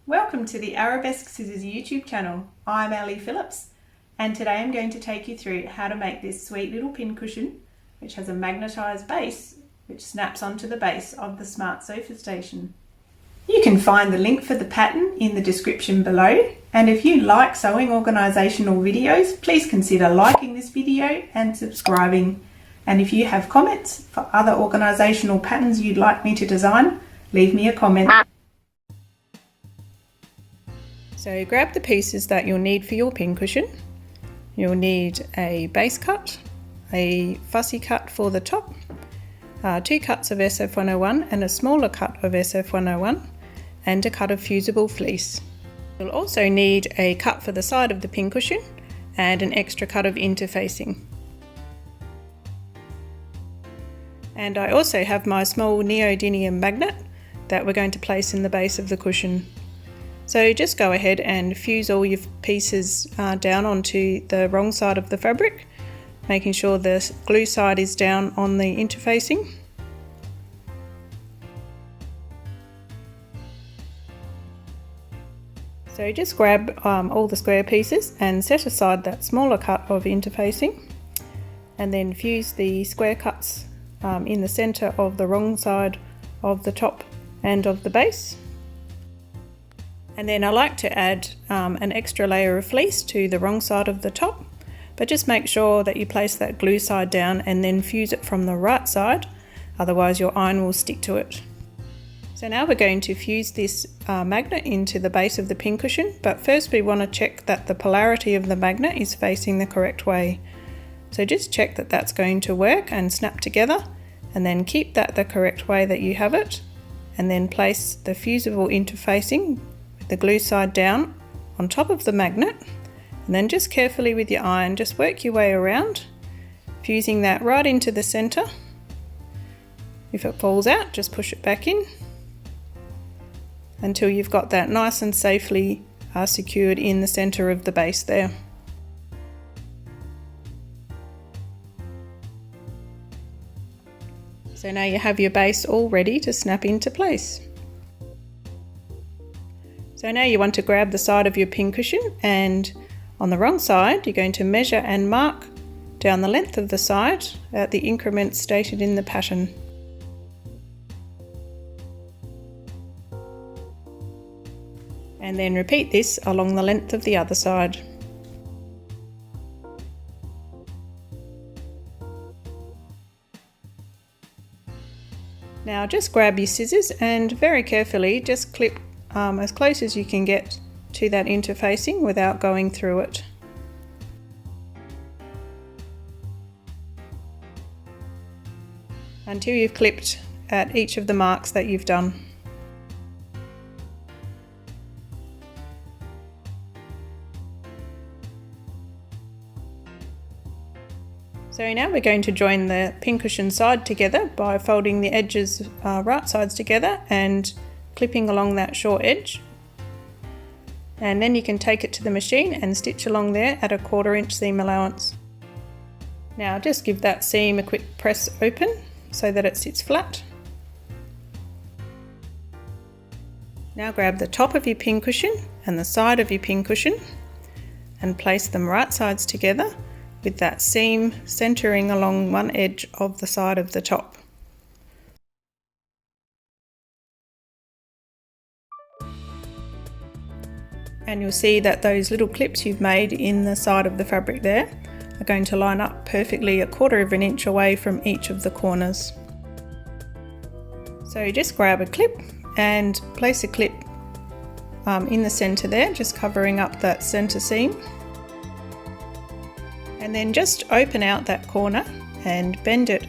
Welcome to the Arabesque Scissors YouTube channel. I'm Ali Phillips and today I'm going to take you through how to make this sweet little pincushion which has a magnetised base which snaps onto the base of the smart sofa station. You can find the link for the pattern in the description below, and if you like sewing organisational videos, please consider liking this video and subscribing. And if you have comments for other organisational patterns you'd like me to design, leave me a comment. So grab the pieces that you'll need for your pincushion. You'll need a base cut, a fussy cut for the top, 2 cuts of SF101 and a smaller cut of SF101, and a cut of fusible fleece. You'll also need a cut for the side of the pincushion and an extra cut of interfacing. And I also have my small neodymium magnet that we're going to place in the base of the cushion. So just go ahead and fuse all your pieces down onto the wrong side of the fabric, making sure the glue side is down on the interfacing. So just grab all the square pieces and set aside that smaller cut of interfacing, and then fuse the square cuts in the centre of the wrong side of the top and of the base. And then I like to add an extra layer of fleece to the wrong side of the top, but just make sure that you place that glue side down and then fuse it from the right side, otherwise your iron will stick to it. So now we're going to fuse this magnet into the base of the pincushion, but first we want to check that the polarity of the magnet is facing the correct way. So just check that that's going to work and snap together, and then keep that the correct way that you have it, and then place the fusible interfacing with the glue side down on top of the magnet, and then just carefully with your iron just work your way around, fusing that right into the centre. If it falls out, just push it back in until you've got that nice and safely secured in the centre of the base there. So now you have your base all ready to snap into place. So now you want to grab the side of your pincushion, and on the wrong side you're going to measure and mark down the length of the side at the increments stated in the pattern. And then repeat this along the length of the other side. Now just grab your scissors and very carefully just clip as close as you can get to that interfacing without going through it. Until you've clipped at each of the marks that you've done. So now we're going to join the pincushion side together by folding the edges right sides together and clipping along that short edge. And then you can take it to the machine and stitch along there at a 1/4 inch seam allowance. Now just give that seam a quick press open so that it sits flat. Now grab the top of your pincushion and the side of your pincushion and place them right sides together, with that seam centering along one edge of the side of the top. And you'll see that those little clips you've made in the side of the fabric there are going to line up perfectly a 1/4 inch away from each of the corners. So just grab a clip and place a clip in the centre there, just covering up that centre seam. And then just open out that corner and bend it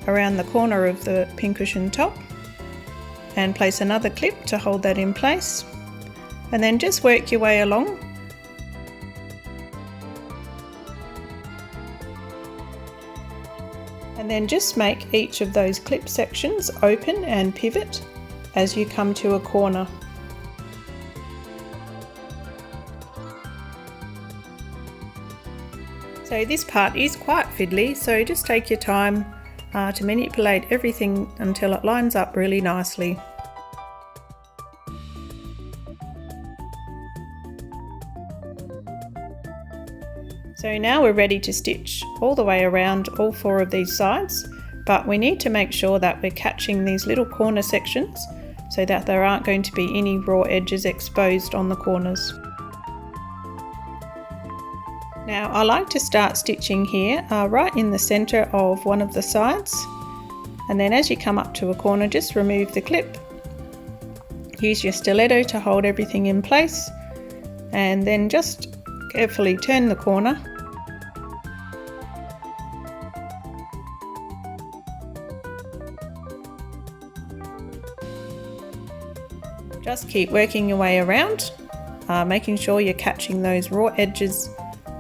around the corner of the pincushion top, and place another clip to hold that in place, and then just work your way along. And then just make each of those clip sections open and pivot as you come to a corner. So this part is quite fiddly, so just take your time to manipulate everything until it lines up really nicely. So now we're ready to stitch all the way around all 4 of these sides, but we need to make sure that we're catching these little corner sections so that there aren't going to be any raw edges exposed on the corners. Now I like to start stitching here right in the center of one of the sides, and then as you come up to a corner, just remove the clip. Use your stiletto to hold everything in place, and then just carefully turn the corner. Just keep working your way around, making sure you're catching those raw edges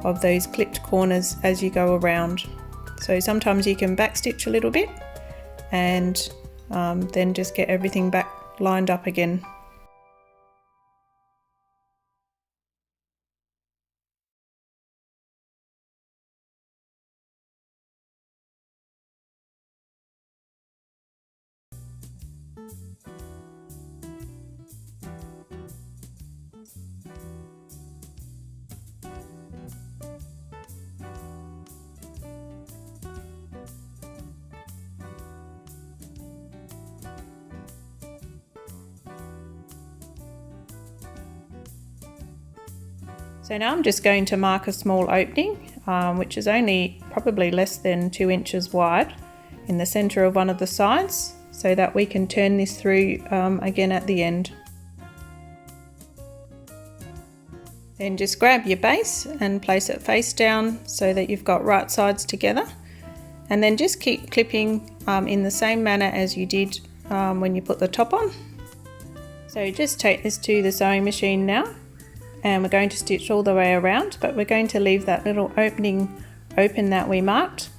of those clipped corners as you go around. So sometimes you can backstitch a little bit and then just get everything back lined up again. So now I'm just going to mark a small opening, which is only probably less than 2 inches wide, in the center of one of the sides, so that we can turn this through again at the end. Then just grab your base and place it face down so that you've got right sides together, and then just keep clipping in the same manner as you did when you put the top on. So just take this to the sewing machine now, and we're going to stitch all the way around, but we're going to leave that little opening open that we marked,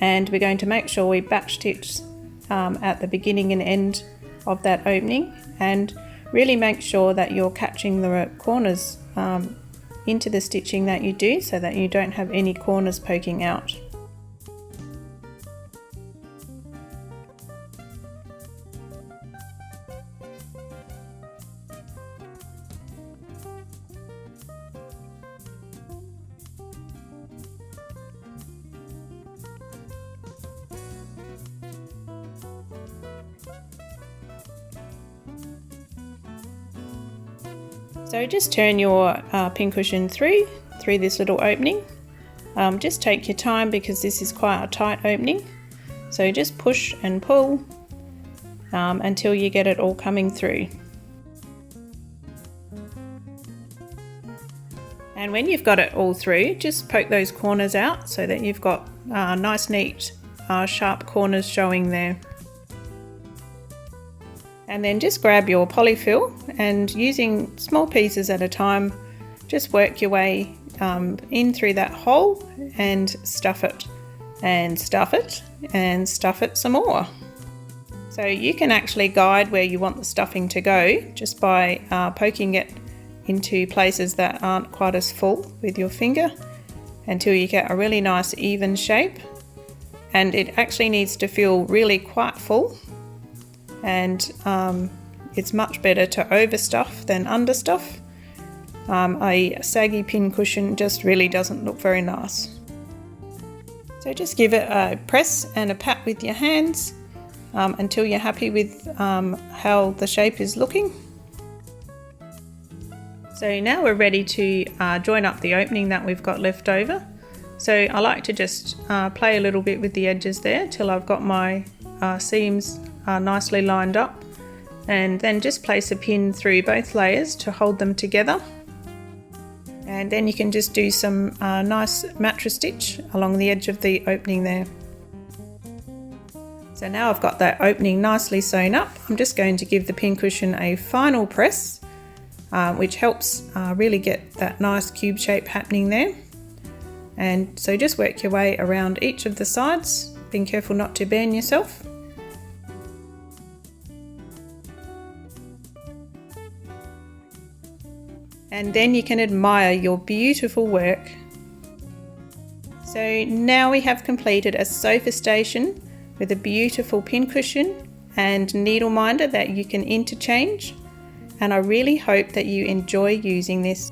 and we're going to make sure we back stitch at the beginning and end of that opening, and really make sure that you're catching the corners into the stitching that you do, so that you don't have any corners poking out. So just turn your pincushion through this little opening. Just take your time because this is quite a tight opening. So just push and pull until you get it all coming through. And when you've got it all through, just poke those corners out so that you've got nice, neat, sharp corners showing there. And then just grab your polyfill, and using small pieces at a time, just work your way in through that hole and stuff it, and stuff it, and stuff it some more. So you can actually guide where you want the stuffing to go just by poking it into places that aren't quite as full with your finger until you get a really nice even shape. And it actually needs to feel really quite full. And it's much better to overstuff than understuff. A saggy pincushion just really doesn't look very nice. So just give it a press and a pat with your hands until you're happy with how the shape is looking. So now we're ready to join up the opening that we've got left over. So I like to just play a little bit with the edges there till I've got my seams nicely lined up, and then just place a pin through both layers to hold them together, and then you can just do some nice mattress stitch along the edge of the opening there. So now I've got that opening nicely sewn up, I'm just going to give the pincushion a final press, which helps really get that nice cube shape happening there. And so just work your way around each of the sides, being careful not to burn yourself. And then you can admire your beautiful work. So now we have completed a sofa station with a beautiful pincushion and needle minder that you can interchange, and I really hope that you enjoy using this.